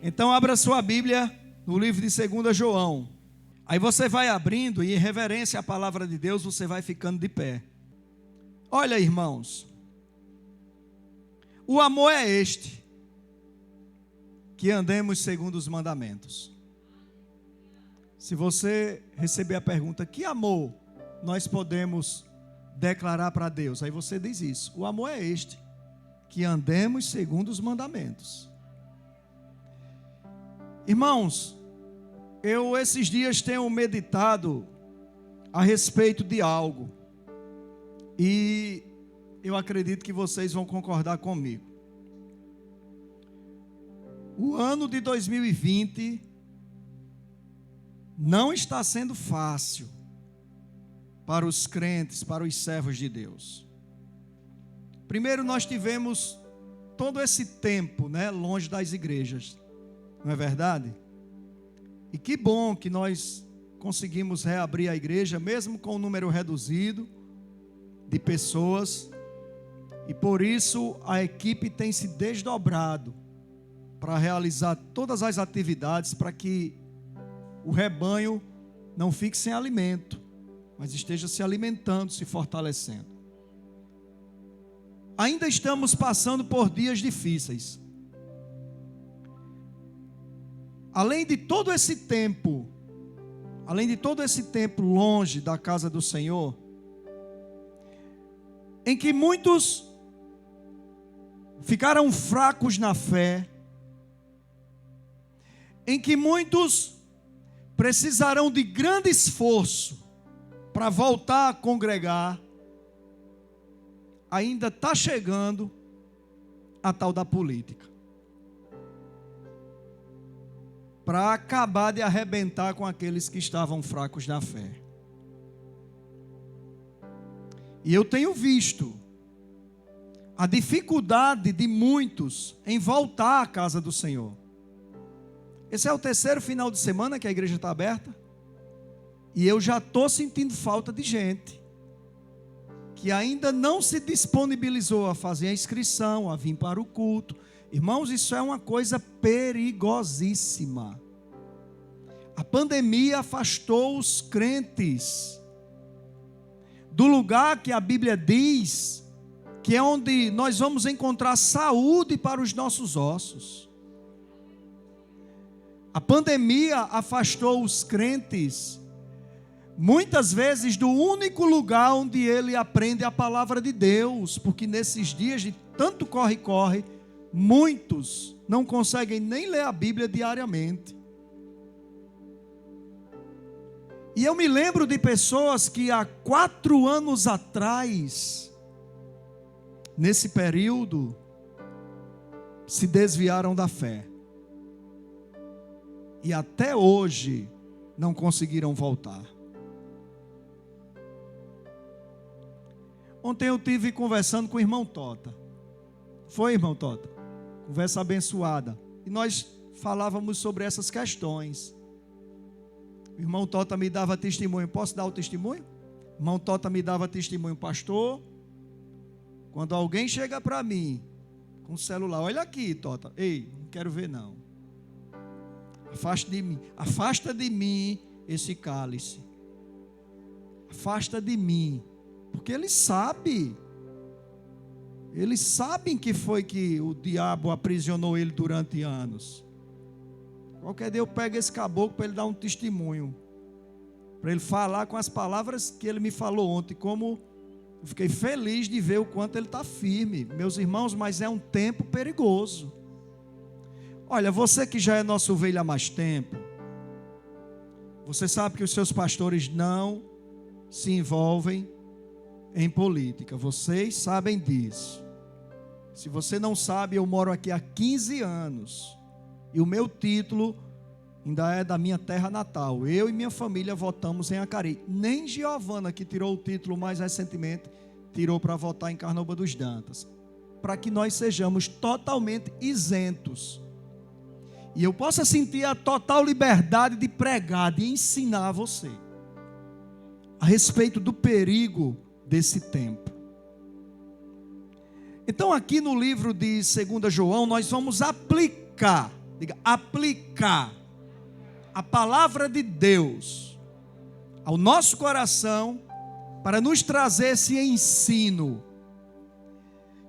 Então abra sua Bíblia no livro de 2 João. Aí você vai abrindo e em reverência à palavra de Deus você vai ficando de pé. Olha, irmãos, o amor é este, que andemos segundo os mandamentos. Se você receber a pergunta, que amor nós podemos declarar para Deus? Aí você diz isso, o amor é este, que andemos segundo os mandamentos. Irmãos, eu esses dias tenho meditado a respeito de algo, e eu acredito que vocês vão concordar comigo. O ano de 2020 não está sendo fácil para os crentes, para os servos de Deus. Primeiro nós tivemos todo esse tempo, longe das igrejas, não é verdade? E que bom que nós conseguimos reabrir a igreja, mesmo com um número reduzido de pessoas, e por isso a equipe tem se desdobrado para realizar todas as atividades para que o rebanho não fique sem alimento, mas esteja se alimentando, se fortalecendo. Ainda estamos passando por dias difíceis. Além de todo esse tempo longe da casa do Senhor, em que muitos ficaram fracos na fé, em que muitos precisarão de grande esforço para voltar a congregar, ainda está chegando a tal da política, para acabar de arrebentar com aqueles que estavam fracos na fé. E eu tenho visto a dificuldade de muitos em voltar à casa do Senhor. Esse é o terceiro final de semana que a igreja está aberta, e eu já estou sentindo falta de gente que ainda não se disponibilizou a fazer a inscrição, a vir para o culto. Irmãos, isso é uma coisa perigosíssima. A pandemia afastou os crentes do lugar que a Bíblia diz que é onde nós vamos encontrar saúde para os nossos ossos. A pandemia afastou os crentes, muitas vezes, do único lugar onde ele aprende a palavra de Deus, porque nesses dias de tanto corre-corre, muitos não conseguem nem ler a Bíblia diariamente. E eu me lembro de pessoas que há 4 anos atrás, nesse período, se desviaram da fé. E até hoje não conseguiram voltar. Ontem eu estive conversando com o irmão Tota. Foi, irmão Tota? Conversa abençoada. E nós falávamos sobre essas questões. O irmão Tota me dava testemunho. Posso dar o testemunho? O irmão Tota me dava testemunho. Pastor, quando alguém chega para mim com o celular, olha aqui, Tota. Ei, não quero ver não. Afasta de mim esse cálice. Afasta de mim. Porque eles sabem que foi que o diabo aprisionou ele durante anos. Qualquer dia eu pego esse caboclo para ele dar um testemunho, para ele falar com as palavras que ele me falou ontem, como eu fiquei feliz de ver o quanto ele está firme. Meus irmãos, mas é um tempo perigoso. Olha, você que já é nossa ovelha há mais tempo, você sabe que os seus pastores não se envolvem em política. Vocês sabem disso. Se você não sabe, eu moro aqui há 15 anos. E o meu título ainda é da minha terra natal. Eu e minha família votamos em Acari. Nem Giovana, que tirou o título mais recentemente, tirou para votar em Carnaúba dos Dantas. Para que nós sejamos totalmente isentos. E eu possa sentir a total liberdade de pregar, de ensinar a você a respeito do perigo desse tempo. Então aqui no livro de 2 João nós vamos aplicar Diga, aplicar a palavra de Deus ao nosso coração para nos trazer esse ensino.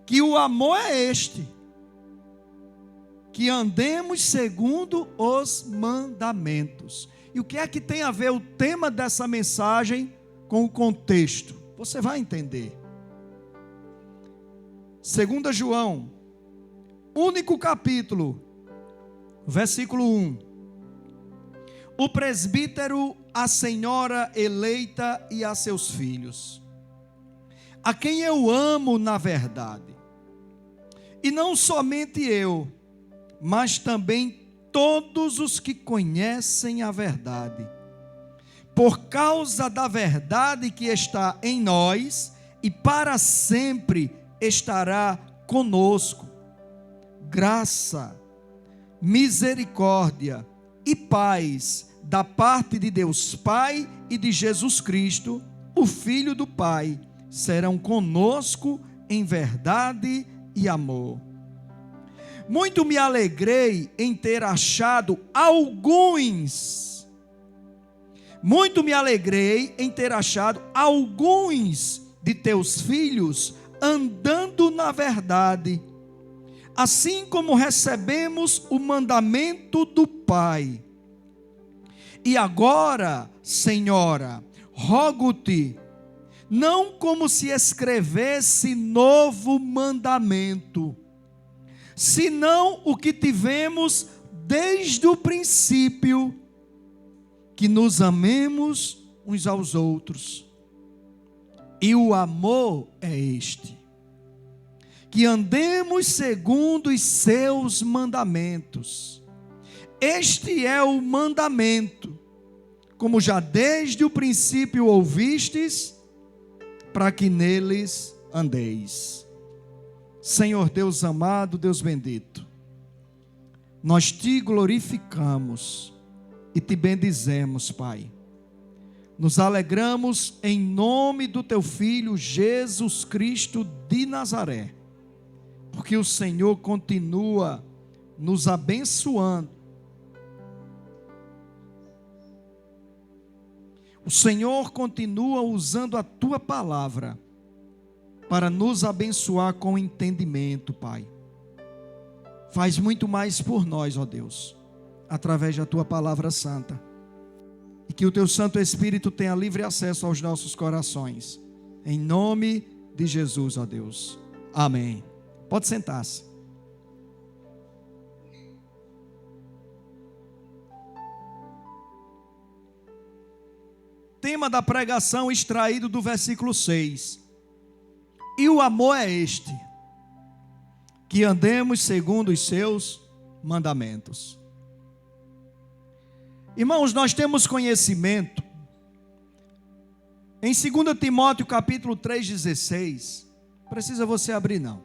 Que o amor é este, que andemos segundo os mandamentos. E o que é que tem a ver o tema dessa mensagem com o contexto? Você vai entender. 2 João, único capítulo, versículo 1. O presbítero, a senhora eleita e a seus filhos, a quem eu amo na verdade, e não somente eu, mas também todos os que conhecem a verdade, por causa da verdade que está em nós e para sempre estará conosco. Graça, misericórdia e paz da parte de Deus Pai e de Jesus Cristo, o Filho do Pai, serão conosco em verdade e amor. Muito me alegrei em ter achado alguns de teus filhos andando na verdade, assim como recebemos o mandamento do Pai. E agora, Senhora, rogo-te, não como se escrevesse novo mandamento, senão o que tivemos desde o princípio, que nos amemos uns aos outros. E o amor é este, que andemos segundo os seus mandamentos. Este é o mandamento, como já desde o princípio ouvistes, para que neles andeis. Senhor Deus amado, Deus bendito, nós te glorificamos e te bendizemos, Pai. Nos alegramos em nome do teu Filho Jesus Cristo de Nazaré, porque o Senhor continua nos abençoando. O Senhor continua usando a tua palavra para nos abençoar com entendimento, Pai. Faz muito mais por nós, ó Deus, através da tua palavra santa. E que o teu Santo Espírito tenha livre acesso aos nossos corações. Em nome de Jesus, ó Deus. Amém. Pode sentar-se. Tema da pregação extraído do versículo 6. E o amor é este, que andemos segundo os seus mandamentos. Irmãos, nós temos conhecimento, em 2 Timóteo capítulo 3,16, precisa você abrir não.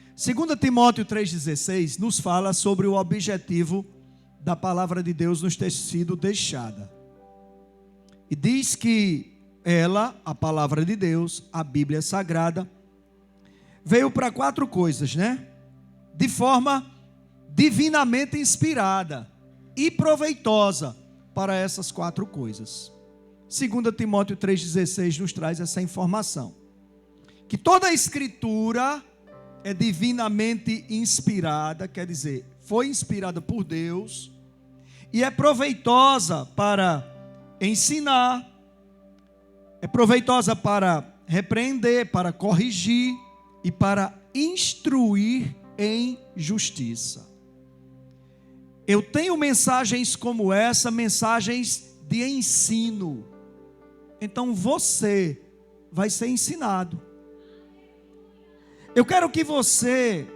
2 Timóteo 3,16 nos fala sobre o objetivo da palavra de Deus nos ter sido deixada. E diz que ela, a palavra de Deus, a Bíblia Sagrada, veio para 4 coisas, né? De forma divinamente inspirada e proveitosa para essas 4 coisas. 2 Timóteo 3,16 nos traz essa informação. Que toda a Escritura é divinamente inspirada, quer dizer, foi inspirada por Deus, e é proveitosa para ensinar, é proveitosa para repreender, para corrigir e para instruir em justiça. Eu tenho mensagens como essa, mensagens de ensino. Então você vai ser ensinado. Eu quero que você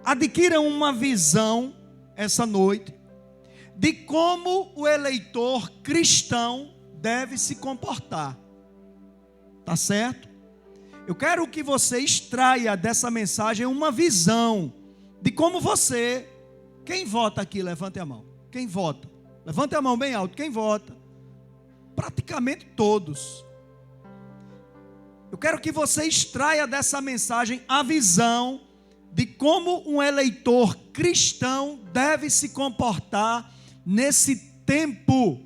adquira uma visão essa noite de como o eleitor cristão deve se comportar. Tá certo? Eu quero que você extraia dessa mensagem uma visão de como você... Quem vota aqui? Levante a mão. Quem vota? Levante a mão bem alto. Quem vota? Praticamente todos. Eu quero que você extraia dessa mensagem a visão de como um eleitor cristão deve se comportar nesse tempo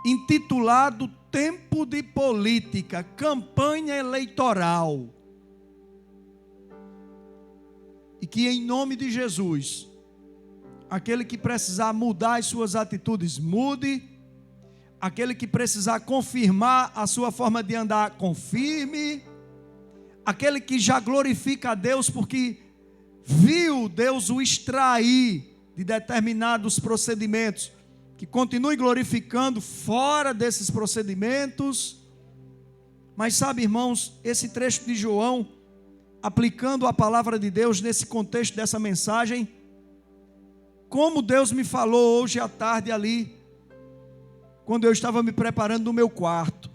intitulado tempo de política, campanha eleitoral. E que em nome de Jesus, aquele que precisar mudar as suas atitudes, mude. Aquele que precisar confirmar a sua forma de andar, confirme. Aquele que já glorifica a Deus porque viu Deus o extrair de determinados procedimentos, que continue glorificando fora desses procedimentos. Mas sabe, irmãos, esse trecho de João, aplicando a palavra de Deus nesse contexto dessa mensagem, como Deus me falou hoje à tarde ali, quando eu estava me preparando no meu quarto.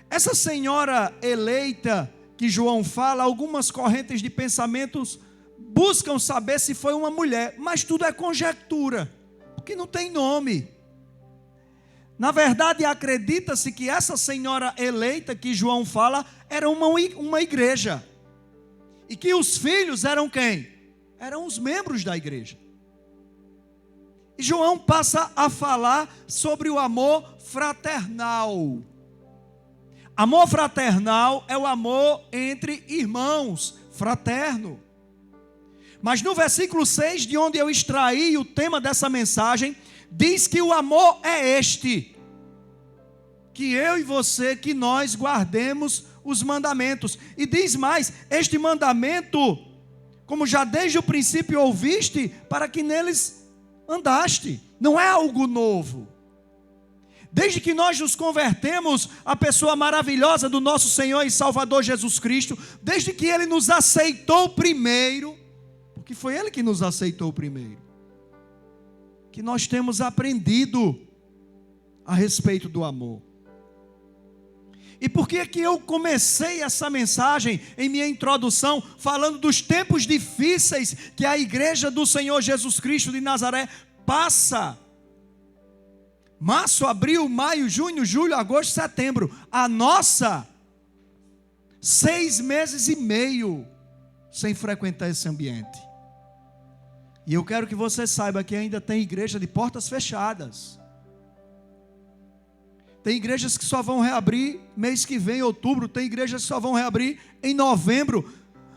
Essa senhora eleita que João fala, algumas correntes de pensamentos buscam saber se foi uma mulher, mas tudo é conjectura, porque não tem nome. Na verdade, acredita-se que essa senhora eleita que João fala era uma igreja, e que os filhos eram quem? Eram os membros da igreja. E João passa a falar sobre o amor fraternal. Amor fraternal é o amor entre irmãos, fraterno. Mas no versículo 6, de onde eu extraí o tema dessa mensagem, diz que o amor é este: que eu e você, que nós guardemos os mandamentos. E diz mais, este mandamento, como já desde o princípio ouviste, para que neles andaste. Não é algo novo. Desde que nós nos convertemos à pessoa maravilhosa do nosso Senhor e Salvador Jesus Cristo, desde que Ele nos aceitou primeiro, porque foi Ele que nos aceitou primeiro, que nós temos aprendido a respeito do amor. E por que que eu comecei essa mensagem em minha introdução falando dos tempos difíceis que a igreja do Senhor Jesus Cristo de Nazaré passa? Março, abril, maio, junho, julho, agosto, setembro. A nossa, 6 meses e meio sem frequentar esse ambiente. E eu quero que você saiba que ainda tem igreja de portas fechadas. Tem igrejas que só vão reabrir mês que vem, outubro. Tem igrejas que só vão reabrir em novembro.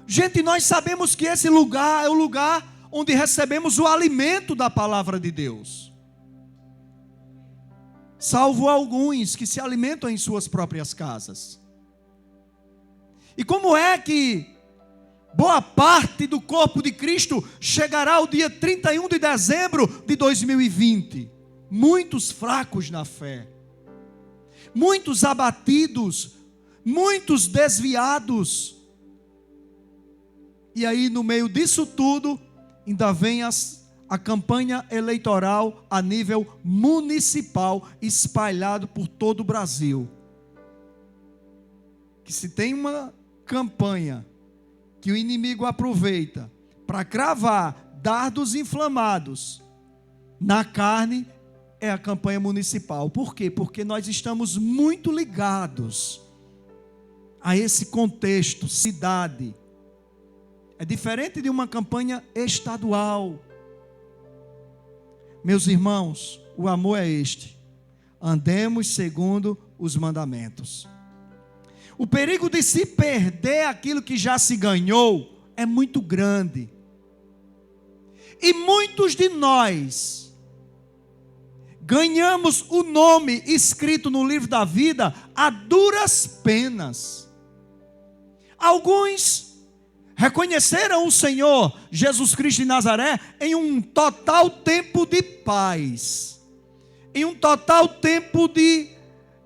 Gente, nós sabemos que esse lugar é o lugar onde recebemos o alimento da palavra de Deus. Salvo alguns que se alimentam em suas próprias casas. E como é que boa parte do corpo de Cristo chegará ao dia 31 de dezembro de 2020? Muitos fracos na fé. Muitos abatidos, muitos desviados. E aí no meio disso tudo, ainda vem a campanha eleitoral a nível municipal, espalhado por todo o Brasil. Que se tem uma campanha que o inimigo aproveita para cravar dardos inflamados na carne, é a campanha municipal. Por quê? Porque nós estamos muito ligados a esse contexto, cidade. É diferente de uma campanha estadual. Meus irmãos, o amor é este: andemos segundo os mandamentos. O perigo de se perder aquilo que já se ganhou é muito grande. E muitos de nós ganhamos o nome escrito no livro da vida a duras penas. Alguns reconheceram o Senhor Jesus Cristo de Nazaré em um total tempo de paz, em um total tempo de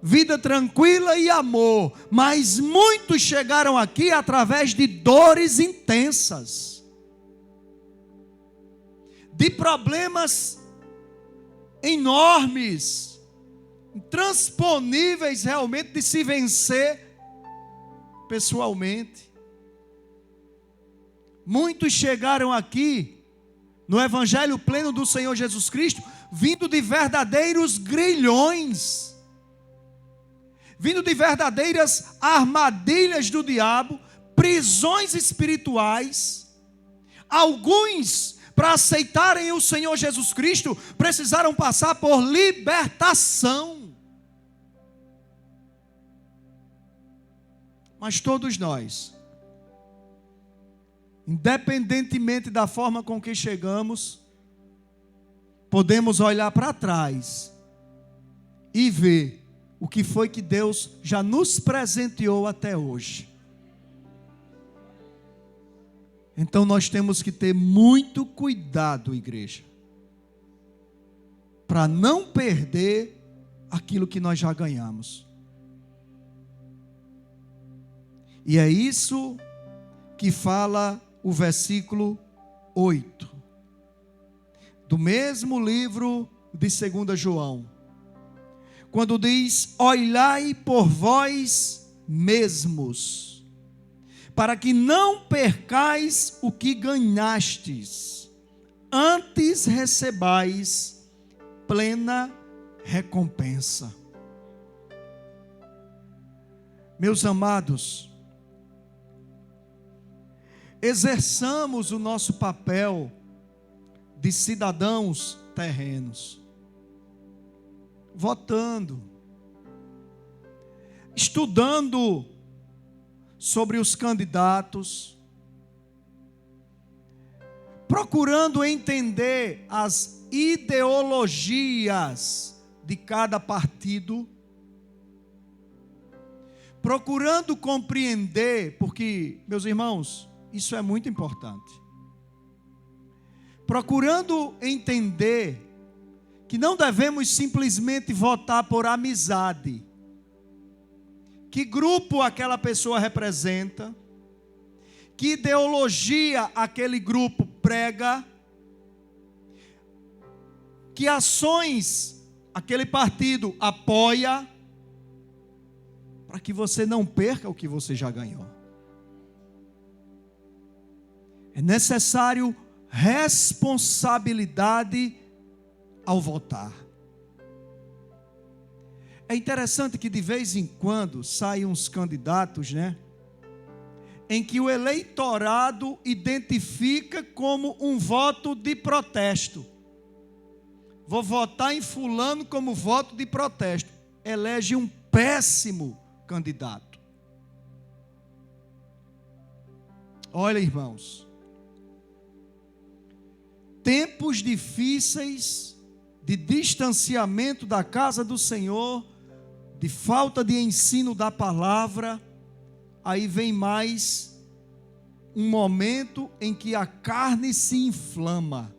vida tranquila e amor, mas muitos chegaram aqui através de dores intensas, de problemas enormes, intransponíveis realmente de se vencer pessoalmente. Muitos chegaram aqui no Evangelho pleno do Senhor Jesus Cristo, vindo de verdadeiros grilhões, vindo de verdadeiras armadilhas do diabo, prisões espirituais. Alguns, para aceitarem o Senhor Jesus Cristo, precisaram passar por libertação. Mas todos nós, independentemente da forma com que chegamos, podemos olhar para trás e ver o que foi que Deus já nos presenteou até hoje. Então nós temos que ter muito cuidado, igreja, para não perder aquilo que nós já ganhamos. E é isso que fala o versículo 8, do mesmo livro de 2 João, quando diz: olhai por vós mesmos, para que não percais o que ganhastes, antes recebais plena recompensa. Meus amados, exerçamos o nosso papel de cidadãos terrenos, votando, estudando sobre os candidatos, procurando entender as ideologias de cada partido, procurando compreender, porque, meus irmãos, isso é muito importante. Procurando entender que não devemos simplesmente votar por amizade. Que grupo aquela pessoa representa, que ideologia aquele grupo prega, que ações aquele partido apoia, para que você não perca o que você já ganhou. É necessário responsabilidade ao votar. É interessante que de vez em quando saem uns candidatos, em que o eleitorado identifica como um voto de protesto. Vou votar em fulano como voto de protesto. Elege um péssimo candidato. Olha, irmãos, tempos difíceis de distanciamento da casa do Senhor, de falta de ensino da palavra, aí vem mais um momento em que a carne se inflama.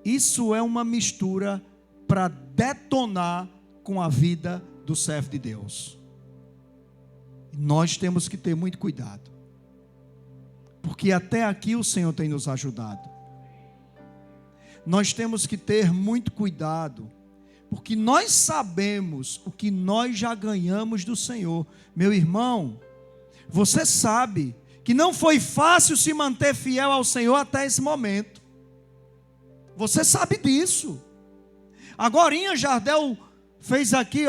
Isso é uma mistura para detonar com a vida do servo de Deus. Nós temos que ter muito cuidado, porque até aqui o Senhor tem nos ajudado. Nós temos que ter muito cuidado, porque nós sabemos o que nós já ganhamos do Senhor. Meu irmão, você sabe que não foi fácil se manter fiel ao Senhor até esse momento. Você sabe disso. Agorinha Jardel fez aqui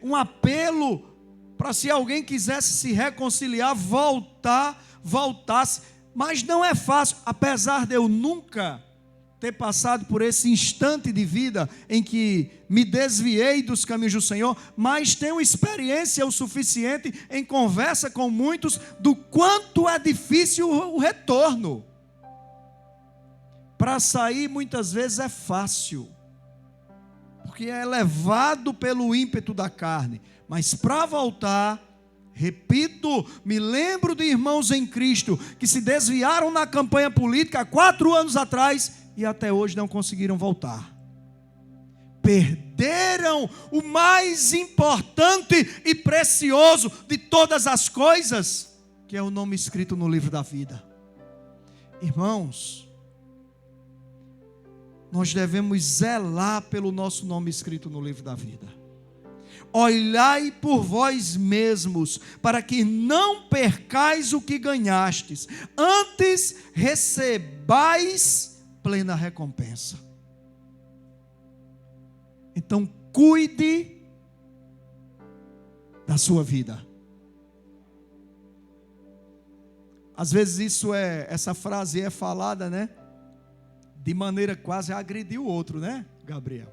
um apelo para, se alguém quisesse se reconciliar, voltasse. Mas não é fácil, apesar de eu nunca ter passado por esse instante de vida em que me desviei dos caminhos do Senhor, mas tenho experiência o suficiente em conversa com muitos do quanto é difícil o retorno. Para sair muitas vezes é fácil, porque é levado pelo ímpeto da carne, mas para voltar, repito, me lembro de irmãos em Cristo que se desviaram na campanha política há 4 anos atrás e até hoje não conseguiram voltar. Perderam o mais importante e precioso de todas as coisas, que é o nome escrito no livro da vida. Irmãos, nós devemos zelar pelo nosso nome escrito no livro da vida. Olhai por vós mesmos, para que não percais o que ganhastes, antes recebais plena recompensa. Então cuide da sua vida. Às vezes essa frase é falada, né? De maneira quase a agredir o outro, né, Gabriel?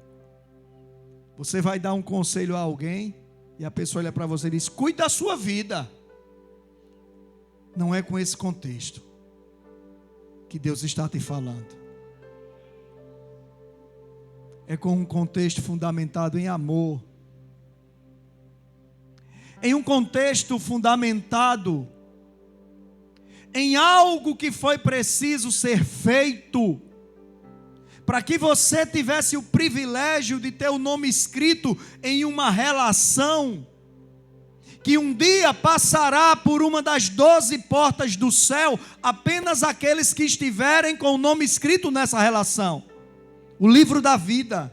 Você vai dar um conselho a alguém e a pessoa olha para você e diz: cuide da sua vida. Não é com esse contexto que Deus está te falando. É com um contexto fundamentado em amor. Em um contexto fundamentado em algo que foi preciso ser feito para que você tivesse o privilégio de ter o nome escrito em uma relação que um dia passará por uma das 12 portas do céu, apenas aqueles que estiverem com o nome escrito nessa relação, o livro da vida.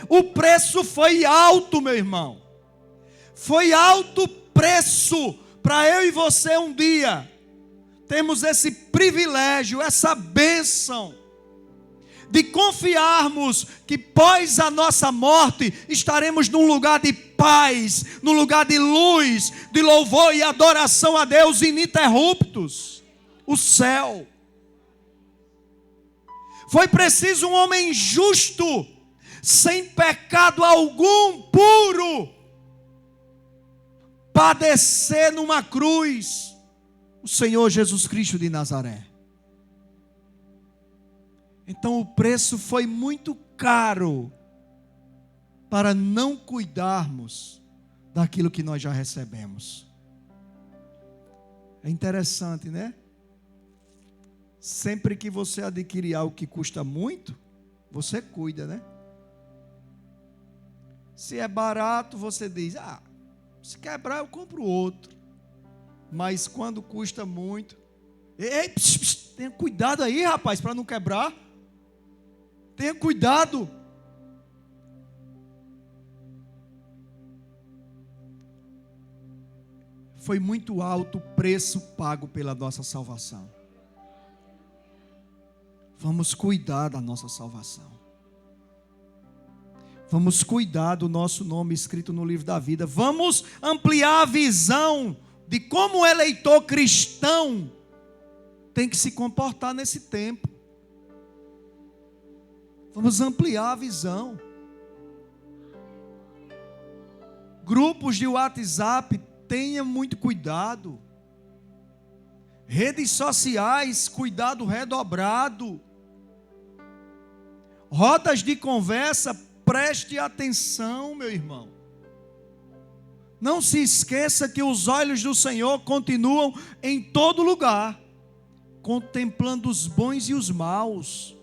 O preço foi alto, meu irmão, foi alto preço para eu e você um dia temos esse privilégio, essa bênção de confiarmos que pós a nossa morte estaremos num lugar de paz, num lugar de luz, de louvor e adoração a Deus ininterruptos, o céu. Foi preciso um homem justo, sem pecado algum, puro, padecer numa cruz, o Senhor Jesus Cristo de Nazaré. Então o preço foi muito caro para não cuidarmos daquilo que nós já recebemos. É interessante, né? Sempre que você adquirir algo que custa muito, você cuida, né? Se é barato, você diz: se quebrar eu compro outro. Mas quando custa muito, ei, tenha cuidado aí, rapaz, para não quebrar. Tenha cuidado. Foi muito alto o preço pago pela nossa salvação. Vamos cuidar da nossa salvação. Vamos cuidar do nosso nome escrito no livro da vida. Vamos ampliar a visão de como o eleitor cristão tem que se comportar nesse tempo. Vamos ampliar a visão. Grupos de WhatsApp, tenha muito cuidado. Redes sociais, cuidado redobrado. Rodas de conversa, preste atenção, meu irmão. Não se esqueça que os olhos do Senhor continuam em todo lugar, contemplando os bons e os maus.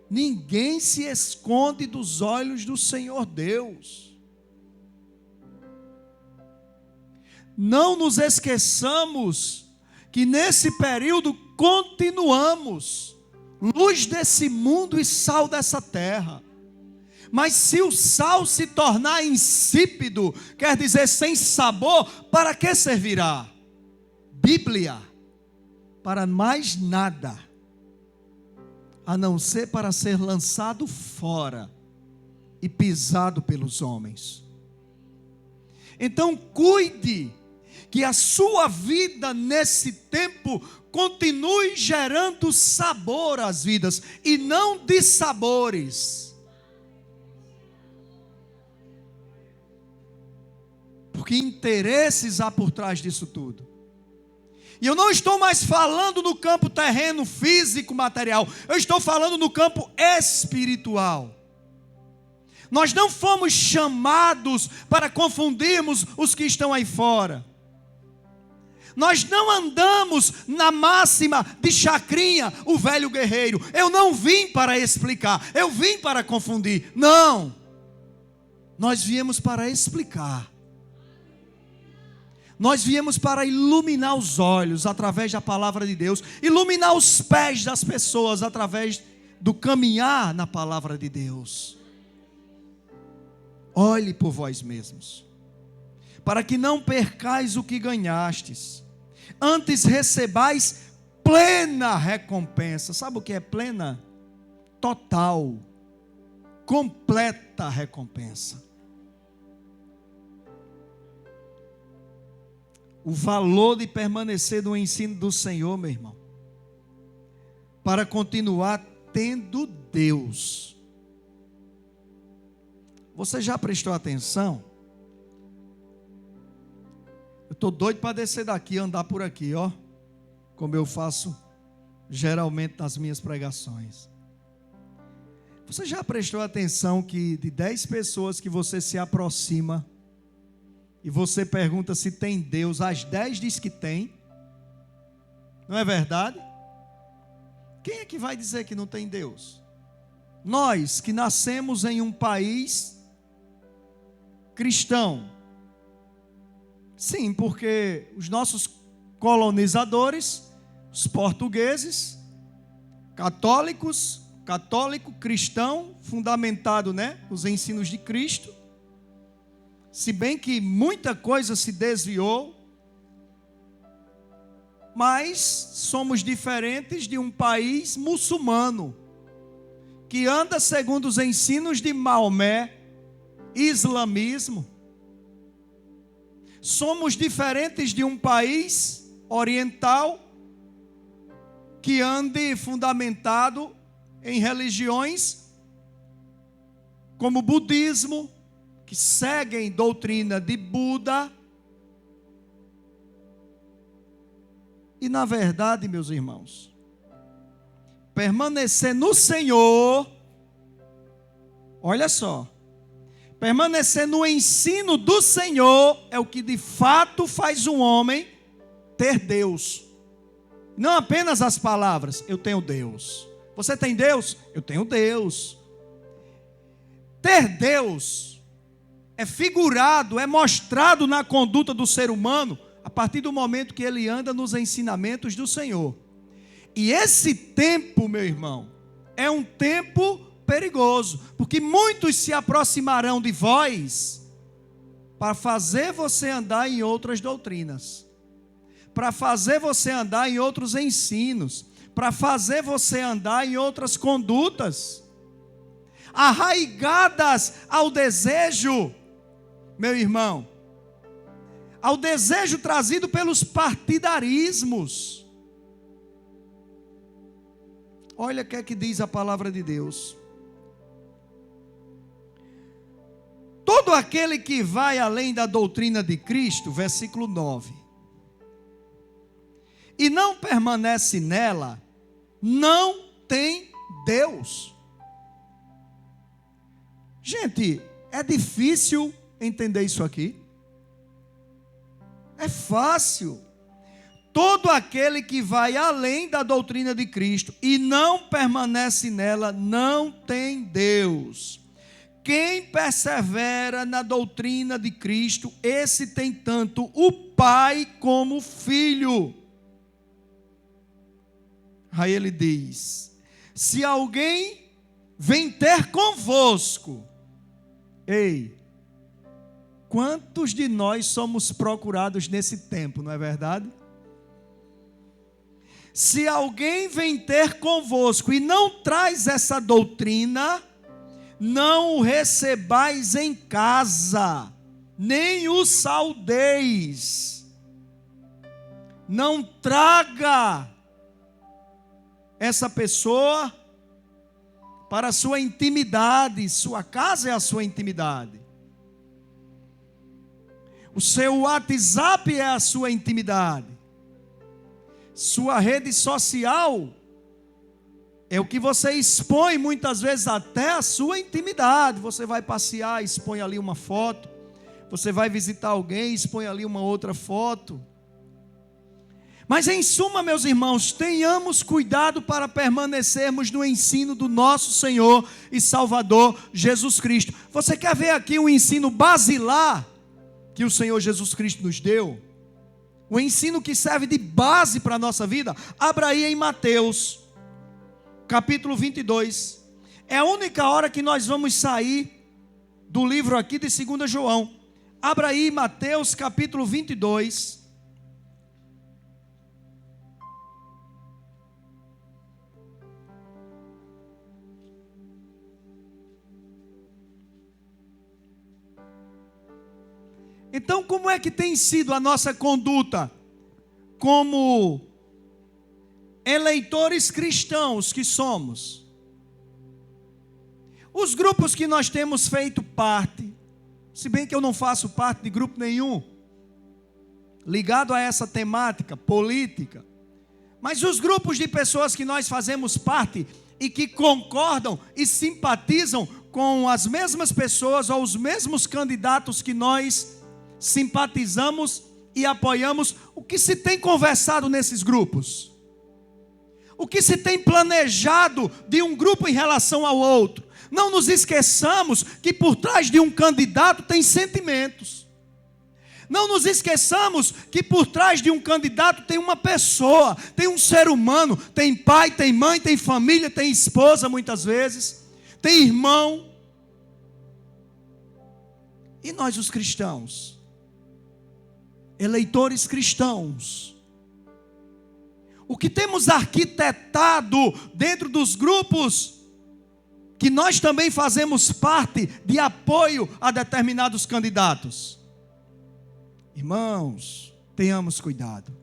Ninguém se esconde dos olhos do Senhor Deus. Não nos esqueçamos que nesse período continuamos luz desse mundo e sal dessa terra. Mas se o sal se tornar insípido, quer dizer sem sabor, para que servirá? Bíblia, para mais nada, a não ser para ser lançado fora e pisado pelos homens. Então cuide que a sua vida nesse tempo continue gerando sabor às vidas e não dissabores. Porque interesses há por trás disso tudo. E eu não estou mais falando no campo terreno, físico, material. Eu estou falando no campo espiritual. Nós não fomos chamados para confundirmos os que estão aí fora. Nós não andamos na máxima de Chacrinha, o velho guerreiro. Eu não vim para explicar, eu vim para confundir. Não. Nós viemos para explicar. Nós viemos para iluminar os olhos através da palavra de Deus, iluminar os pés das pessoas através do caminhar na palavra de Deus. Olhe por vós mesmos, para que não percais o que ganhastes, antes recebais plena recompensa. Sabe o que é plena? Total, completa recompensa. o valor de permanecer no ensino do Senhor, meu irmão, para continuar tendo Deus. Você já prestou atenção? Eu estou doido para descer daqui e andar por aqui, ó, como eu faço geralmente nas minhas pregações. Você já prestou atenção que de 10 pessoas que você se aproxima e você pergunta se tem Deus, as 10 diz que tem? Não é verdade? Quem é que vai dizer que não tem Deus? Nós que nascemos em um país cristão. Sim, porque os nossos colonizadores, os portugueses, católico, cristão, fundamentado, nos ensinos de Cristo. Se bem que muita coisa se desviou, mas somos diferentes de um país muçulmano, que anda segundo os ensinos de Maomé, islamismo. Somos diferentes de um país oriental, que ande fundamentado em religiões como o budismo, que seguem doutrina de Buda. E na verdade, meus irmãos, permanecer no Senhor, olha só, permanecer no ensino do Senhor é o que de fato faz um homem ter Deus. Não apenas as palavras, eu tenho Deus. Você tem Deus? Eu tenho Deus. Ter Deus é figurado, é mostrado na conduta do ser humano a partir do momento que ele anda nos ensinamentos do Senhor. E esse tempo, meu irmão, é um tempo perigoso, porque muitos se aproximarão de vós para fazer você andar em outras doutrinas, para fazer você andar em outros ensinos, para fazer você andar em outras condutas, arraigadas ao desejo, meu irmão, ao desejo trazido pelos partidarismos. Olha o que é que diz a palavra de Deus. Todo aquele que vai além da doutrina de Cristo, versículo 9, e não permanece nela, não tem Deus. Gente, é difícil entender isso aqui? É fácil. Todo aquele que vai além da doutrina de Cristo e não permanece nela, não tem Deus. Quem persevera na doutrina de Cristo, esse tem tanto o Pai como o Filho. Aí ele diz: se alguém vem ter convosco, ei, quantos de nós somos procurados nesse tempo, não é verdade? Se alguém vem ter convosco e não traz essa doutrina, não o recebais em casa, nem o saudeis. Não traga essa pessoa para a sua intimidade. Sua casa é a sua intimidade. O seu WhatsApp é a sua intimidade. Sua rede social é o que você expõe muitas vezes até a sua intimidade. Você vai passear, expõe ali uma foto. Você vai visitar alguém, expõe ali uma outra foto. Mas em suma, meus irmãos, tenhamos cuidado para permanecermos no ensino do nosso Senhor e Salvador Jesus Cristo. Você quer ver aqui o ensino basilar que o Senhor Jesus Cristo nos deu? O ensino que serve de base para a nossa vida? Abra aí em Mateus, capítulo 22. É a única hora que nós vamos sair do livro aqui de 2 João. Abra aí Mateus, capítulo 22. Então, como é que tem sido a nossa conduta como eleitores cristãos que somos? Os grupos que nós temos feito parte, se bem que eu não faço parte de grupo nenhum ligado a essa temática política, mas os grupos de pessoas que nós fazemos parte e que concordam e simpatizam com as mesmas pessoas ou os mesmos candidatos que nós simpatizamos e apoiamos, o que se tem conversado nesses grupos? O que se tem planejado de um grupo em relação ao outro? Não nos esqueçamos que por trás de um candidato tem sentimentos. Não nos esqueçamos que por trás de um candidato tem uma pessoa, tem um ser humano, tem pai, tem mãe, tem família, tem esposa muitas vezes, tem irmão. E nós os cristãos, eleitores cristãos, o que temos arquitetado dentro dos grupos que nós também fazemos parte de apoio a determinados candidatos? Irmãos, tenhamos cuidado.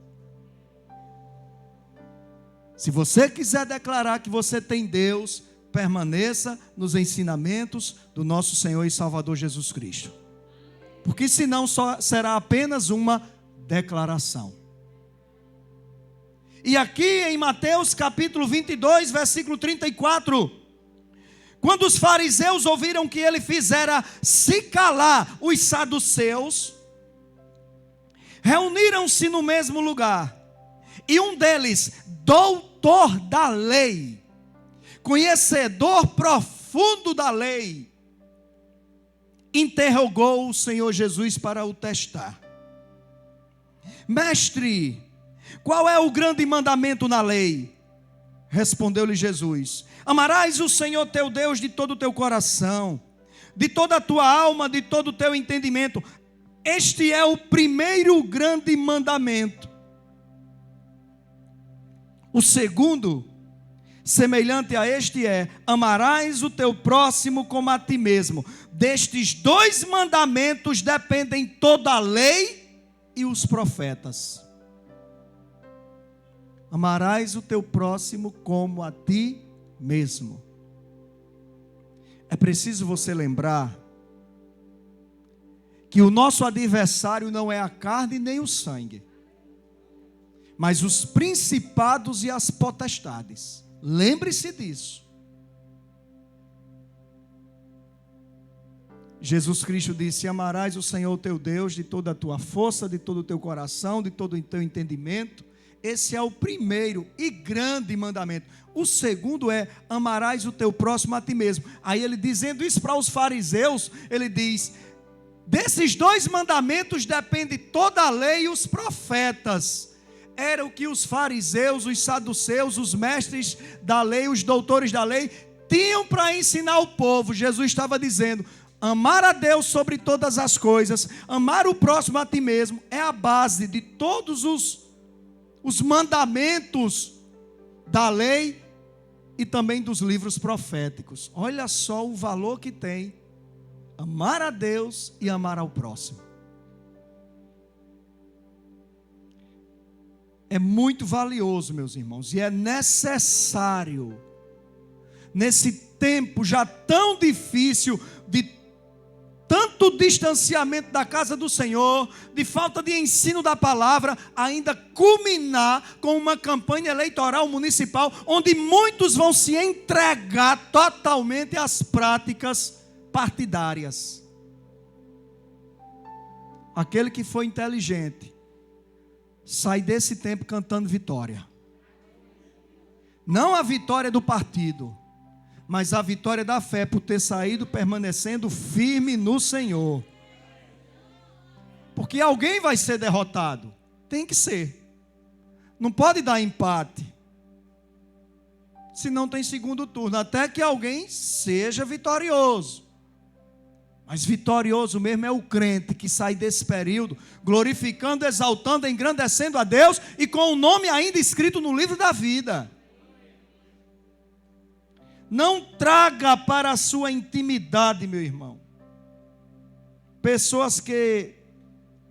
Se você quiser declarar que você tem Deus, permaneça nos ensinamentos do nosso Senhor e Salvador Jesus Cristo. Porque senão só será apenas uma declaração. E aqui em Mateus capítulo 22, versículo 34, quando os fariseus ouviram que ele fizera se calar os saduceus, reuniram-se no mesmo lugar, e um deles, doutor da lei, conhecedor profundo da lei, interrogou o Senhor Jesus para o testar. Mestre, qual é o grande mandamento na lei? Respondeu-lhe Jesus: amarás o Senhor teu Deus de todo o teu coração, de toda a tua alma, de todo o teu entendimento. Este é o primeiro grande mandamento. O segundo, semelhante a este, é: amarás o teu próximo como a ti mesmo. Destes dois mandamentos dependem toda a lei e os profetas. Amarás o teu próximo como a ti mesmo. É preciso você lembrar que o nosso adversário não é a carne nem o sangue, mas os principados e as potestades. Lembre-se disso. Jesus Cristo disse: amarás o Senhor teu Deus de toda a tua força, de todo o teu coração, de todo o teu entendimento. Esse é o primeiro e grande mandamento. O segundo é: amarás o teu próximo a ti mesmo. Aí ele, dizendo isso para os fariseus, ele diz: desses dois mandamentos depende toda a lei e os profetas. Era o que os fariseus, os saduceus, os mestres da lei, os doutores da lei tinham para ensinar o povo. Jesus estava dizendo: amar a Deus sobre todas as coisas, amar o próximo a ti mesmo, é a base de todos os mandamentos da lei e também dos livros proféticos. Olha só o valor que tem amar a Deus e amar ao próximo. É muito valioso, meus irmãos, e é necessário, nesse tempo já tão difícil, de tanto distanciamento da casa do Senhor, de falta de ensino da palavra, ainda culminar com uma campanha eleitoral municipal, onde muitos vão se entregar totalmente às práticas partidárias. Aquele que foi inteligente sai desse tempo cantando vitória. Não a vitória do partido, mas a vitória da fé, por ter saído permanecendo firme no Senhor. Porque alguém vai ser derrotado. Tem que ser. Não pode dar empate. Se não tem segundo turno, até que alguém seja vitorioso. Mas vitorioso mesmo é o crente que sai desse período glorificando, exaltando, engrandecendo a Deus e com o nome ainda escrito no livro da vida. Não traga para a sua intimidade, meu irmão, pessoas que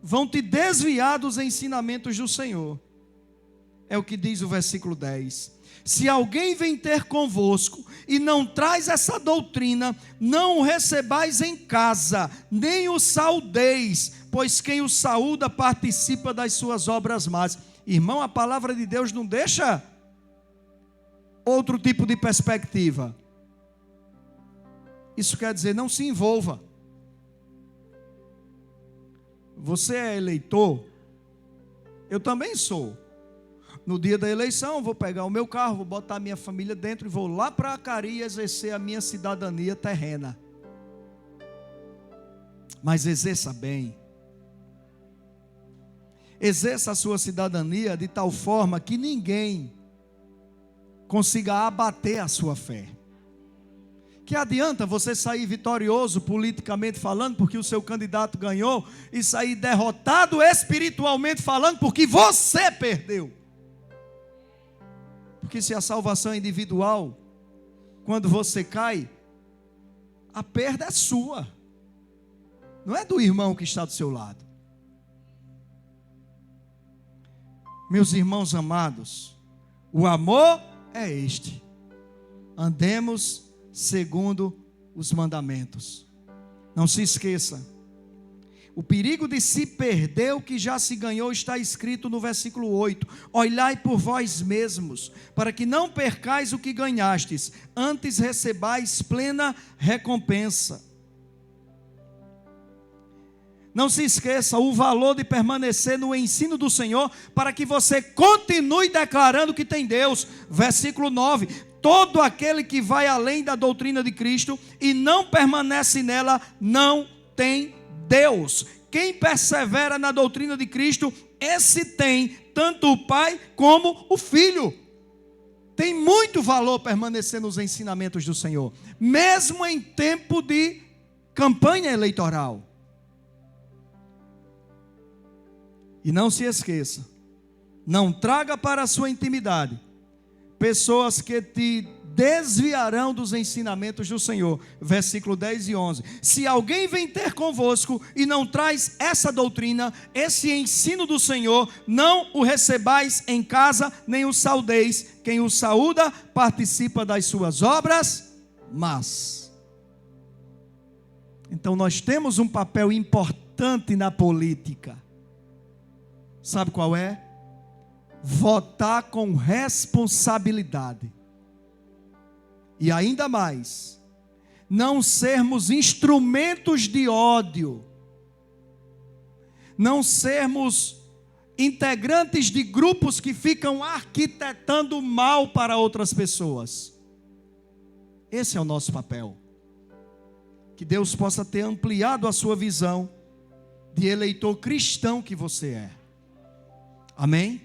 vão te desviar dos ensinamentos do Senhor. É o que diz o versículo 10. Se alguém vem ter convosco e não traz essa doutrina, não o recebais em casa, nem o saudeis, pois quem o saúda participa das suas obras más. Irmão, a palavra de Deus não deixa outro tipo de perspectiva. Isso quer dizer, não se envolva. Você é eleitor? Eu também sou. No dia da eleição, vou pegar o meu carro, vou botar a minha família dentro e vou lá para Acari exercer a minha cidadania terrena. Mas exerça bem. Exerça a sua cidadania de tal forma que ninguém consiga abater a sua fé. Que adianta você sair vitorioso politicamente falando porque o seu candidato ganhou e sair derrotado espiritualmente falando porque você perdeu? Porque se a salvação é individual, quando você cai, a perda é sua, não é do irmão que está do seu lado. Meus irmãos amados, o amor é este: andemos segundo os mandamentos. Não se esqueça, o perigo de se perder o que já se ganhou está escrito no versículo 8: olhai por vós mesmos, para que não percais o que ganhastes, antes recebais plena recompensa. Não se esqueça o valor de permanecer no ensino do Senhor, para que você continue declarando que tem Deus. Versículo 9: todo aquele que vai além da doutrina de Cristo e não permanece nela, não tem Deus. Quem persevera na doutrina de Cristo, esse tem tanto o Pai como o Filho. Tem muito valor permanecer nos ensinamentos do Senhor, mesmo em tempo de campanha eleitoral. E não se esqueça, não traga para a sua intimidade pessoas que te desviarão dos ensinamentos do Senhor. Versículo 10 e 11. Se alguém vem ter convosco e não traz essa doutrina, esse ensino do Senhor, não o recebais em casa, nem o saudeis. Quem o saúda participa das suas obras más. Então nós temos um papel importante na política. Sabe qual é? Votar com responsabilidade. E ainda mais, não sermos instrumentos de ódio, não sermos integrantes de grupos que ficam arquitetando mal para outras pessoas. Esse é o nosso papel. Que Deus possa ter ampliado a sua visão de eleitor cristão que você é. Amém?